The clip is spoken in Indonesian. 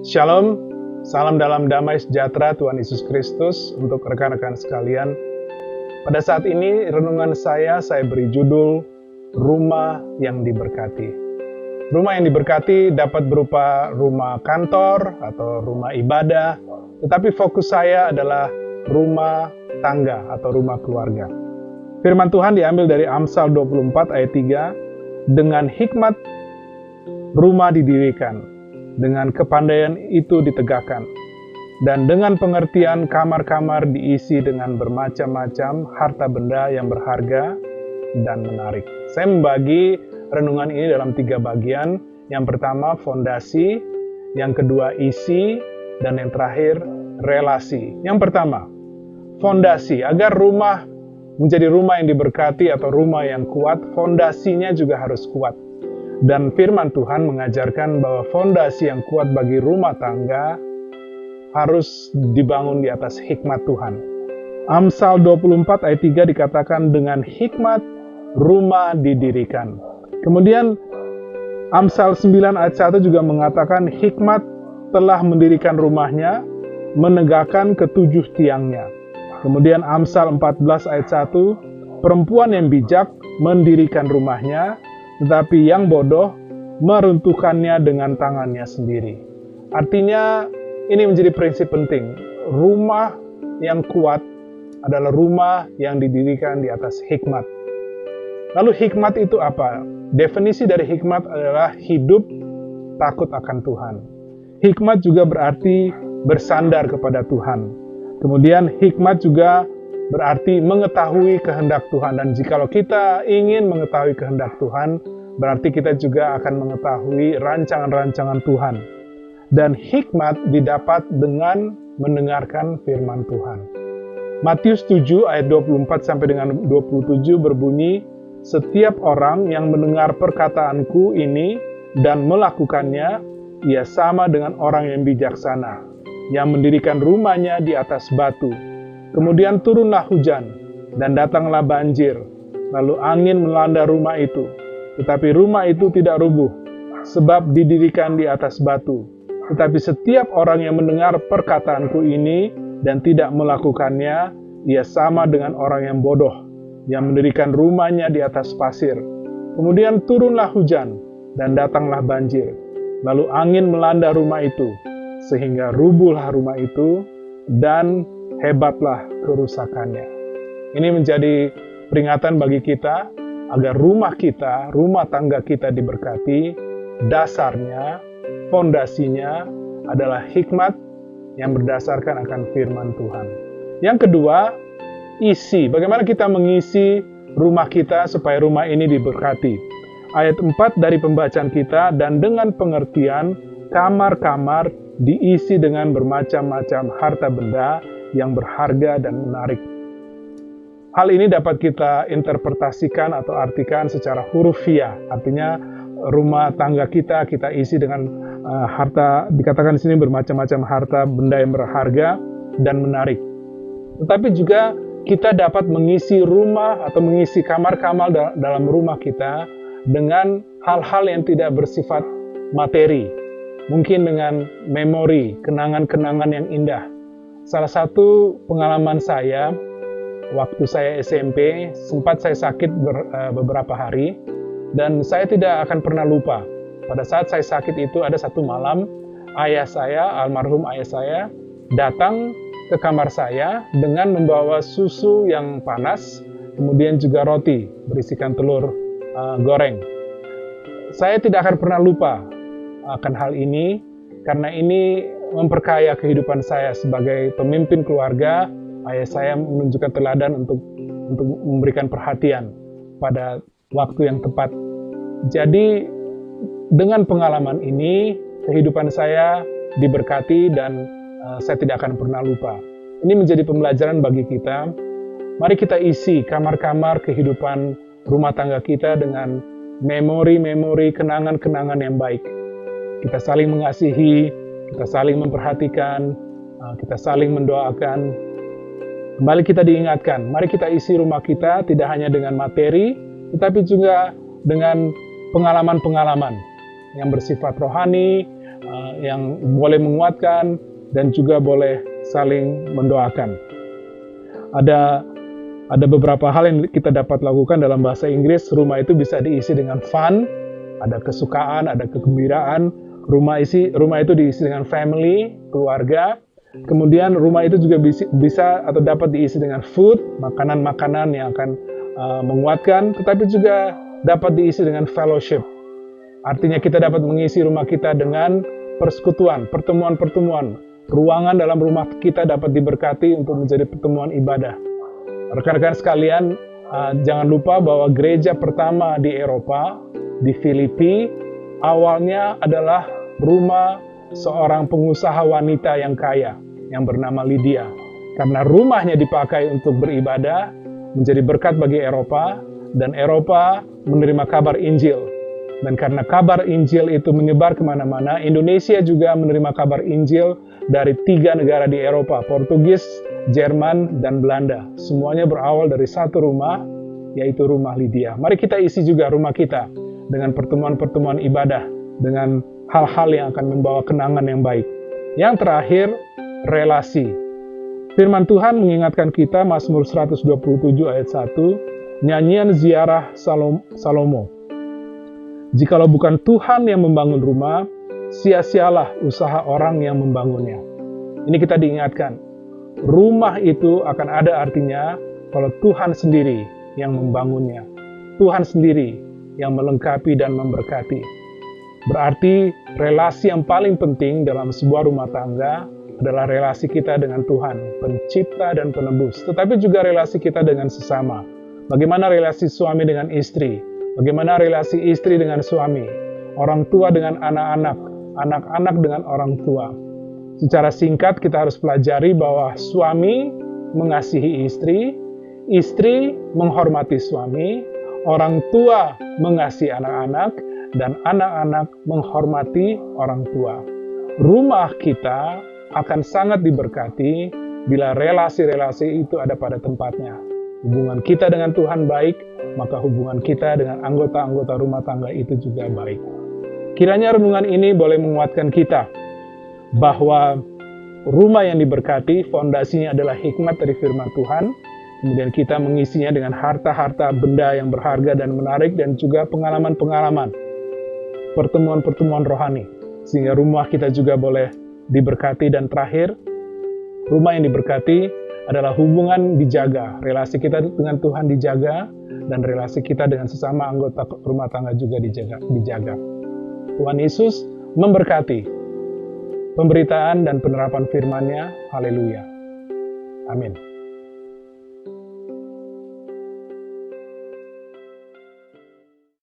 Shalom, salam dalam damai sejahtera Tuhan Yesus Kristus untuk rekan-rekan sekalian. Pada saat ini renungan saya beri judul Rumah yang Diberkati. Rumah yang diberkati dapat berupa rumah kantor atau rumah ibadah, tetapi fokus saya adalah rumah tangga atau rumah keluarga. Firman Tuhan diambil dari Amsal 24 ayat 3, dengan hikmat rumah didirikan, dengan kepandaian itu ditegakkan, dan dengan pengertian kamar-kamar diisi dengan bermacam-macam harta benda yang berharga dan menarik. Saya membagi renungan ini dalam 3 bagian. Yang pertama fondasi, yang kedua isi, dan yang terakhir relasi. Yang pertama, fondasi. Agar rumah menjadi rumah yang diberkati atau rumah yang kuat, fondasinya juga harus kuat. Dan firman Tuhan mengajarkan bahwa fondasi yang kuat bagi rumah tangga harus dibangun di atas hikmat Tuhan. Amsal 24 ayat 3 dikatakan dengan hikmat rumah didirikan. Kemudian Amsal 9 ayat 1 juga mengatakan hikmat telah mendirikan rumahnya, menegakkan ketujuh tiangnya. Kemudian Amsal 14 ayat 1, perempuan yang bijak mendirikan rumahnya, tetapi yang bodoh meruntuhkannya dengan tangannya sendiri. Artinya ini menjadi prinsip penting. Rumah yang kuat adalah rumah yang didirikan di atas hikmat. Lalu hikmat itu apa? Definisi dari hikmat adalah hidup takut akan Tuhan. Hikmat juga berarti bersandar kepada Tuhan. Kemudian hikmat juga berarti mengetahui kehendak Tuhan. Dan jikalau kita ingin mengetahui kehendak Tuhan, berarti kita juga akan mengetahui rancangan-rancangan Tuhan. Dan hikmat didapat dengan mendengarkan firman Tuhan. Matius 7 ayat 24 sampai dengan 27 berbunyi, setiap orang yang mendengar perkataanku ini dan melakukannya, ia sama dengan orang yang bijaksana, yang mendirikan rumahnya di atas batu. Kemudian turunlah hujan, dan datanglah banjir, lalu angin melanda rumah itu. Tetapi rumah itu tidak rubuh, sebab didirikan di atas batu. Tetapi setiap orang yang mendengar perkataanku ini, dan tidak melakukannya, ia sama dengan orang yang bodoh, yang mendirikan rumahnya di atas pasir. Kemudian turunlah hujan, dan datanglah banjir, lalu angin melanda rumah itu, sehingga rubuhlah rumah itu, dan hebatlah kerusakannya. Ini menjadi peringatan bagi kita agar rumah kita, rumah tangga kita diberkati. Dasarnya, fondasinya adalah hikmat yang berdasarkan akan firman Tuhan. Yang kedua, isi. Bagaimana kita mengisi rumah kita supaya rumah ini diberkati? Ayat 4 dari pembacaan kita, dan dengan pengertian kamar-kamar diisi dengan bermacam-macam harta benda yang berharga dan menarik. Hal ini dapat kita interpretasikan atau artikan secara hurufiah. Artinya rumah tangga kita isi dengan harta, dikatakan di sini bermacam-macam harta benda yang berharga dan menarik. Tetapi juga kita dapat mengisi rumah atau mengisi kamar-kamar dalam rumah kita dengan hal-hal yang tidak bersifat materi. Mungkin dengan memori, kenangan-kenangan yang indah. Salah satu pengalaman saya, waktu saya SMP, sempat saya sakit beberapa hari, dan saya tidak akan pernah lupa. Pada saat saya sakit itu, ada satu malam, ayah saya, almarhum ayah saya, datang ke kamar saya dengan membawa susu yang panas, kemudian juga roti berisikan telur goreng. Saya tidak akan pernah lupa akan hal ini, karena ini memperkaya kehidupan saya sebagai pemimpin keluarga. Ayah saya menunjukkan teladan untuk memberikan perhatian pada waktu yang tepat. Jadi dengan pengalaman ini, kehidupan saya diberkati dan saya tidak akan pernah lupa. Ini menjadi pembelajaran bagi kita. Mari kita isi kamar-kamar kehidupan rumah tangga kita dengan memori-memori, kenangan-kenangan yang baik. Kita saling mengasihi, kita saling memperhatikan, kita saling mendoakan. Kembali kita diingatkan, mari kita isi rumah kita tidak hanya dengan materi, tetapi juga dengan pengalaman-pengalaman yang bersifat rohani, yang boleh menguatkan dan juga boleh saling mendoakan. Ada beberapa hal yang kita dapat lakukan dalam bahasa Inggris. Rumah itu bisa diisi dengan fun, ada kesukaan, ada kegembiraan. Rumah itu diisi dengan family, keluarga. Kemudian rumah itu juga bisa atau dapat diisi dengan food, makanan-makanan yang akan menguatkan, tetapi juga dapat diisi dengan fellowship. Artinya kita dapat mengisi rumah kita dengan persekutuan, pertemuan-pertemuan. Ruangan dalam rumah kita dapat diberkati untuk menjadi pertemuan ibadah. Rekan-rekan sekalian, jangan lupa bahwa gereja pertama di Eropa, di Filipi, awalnya adalah rumah seorang pengusaha wanita yang kaya, yang bernama Lydia. Karena rumahnya dipakai untuk beribadah, menjadi berkat bagi Eropa, dan Eropa menerima kabar Injil. Dan karena kabar Injil itu menyebar kemana-mana, Indonesia juga menerima kabar Injil dari 3 negara di Eropa, Portugis, Jerman, dan Belanda. Semuanya berawal dari satu rumah, yaitu rumah Lydia. Mari kita isi juga rumah kita dengan pertemuan-pertemuan ibadah, dengan hal-hal yang akan membawa kenangan yang baik. Yang terakhir, relasi. Firman Tuhan mengingatkan kita, Mazmur 127 ayat 1, nyanyian ziarah Salomo. Jikalau bukan Tuhan yang membangun rumah, sia-sialah usaha orang yang membangunnya. Ini kita diingatkan, rumah itu akan ada artinya kalau Tuhan sendiri yang membangunnya. Tuhan sendiri yang melengkapi dan memberkati. Berarti relasi yang paling penting dalam sebuah rumah tangga adalah relasi kita dengan Tuhan, pencipta dan penebus. Tetapi juga relasi kita dengan sesama. Bagaimana relasi suami dengan istri? Bagaimana relasi istri dengan suami? Orang tua dengan anak-anak, anak-anak dengan orang tua. Secara singkat kita harus pelajari bahwa suami mengasihi istri, istri menghormati suami, orang tua mengasihi anak-anak, dan anak-anak menghormati orang tua. Rumah kita akan sangat diberkati bila relasi-relasi itu ada pada tempatnya. Hubungan kita dengan Tuhan baik, maka hubungan kita dengan anggota-anggota rumah tangga itu juga baik. Kiranya renungan ini boleh menguatkan kita bahwa rumah yang diberkati, fondasinya adalah hikmat dari firman Tuhan. Kemudian kita mengisinya dengan harta-harta benda yang berharga dan menarik, dan juga pengalaman-pengalaman, pertemuan-pertemuan rohani, sehingga rumah kita juga boleh diberkati. Dan terakhir, rumah yang diberkati adalah hubungan dijaga, relasi kita dengan Tuhan dijaga, dan relasi kita dengan sesama anggota rumah tangga juga dijaga. Tuhan Yesus memberkati pemberitaan dan penerapan firman-Nya. Haleluya. Amin.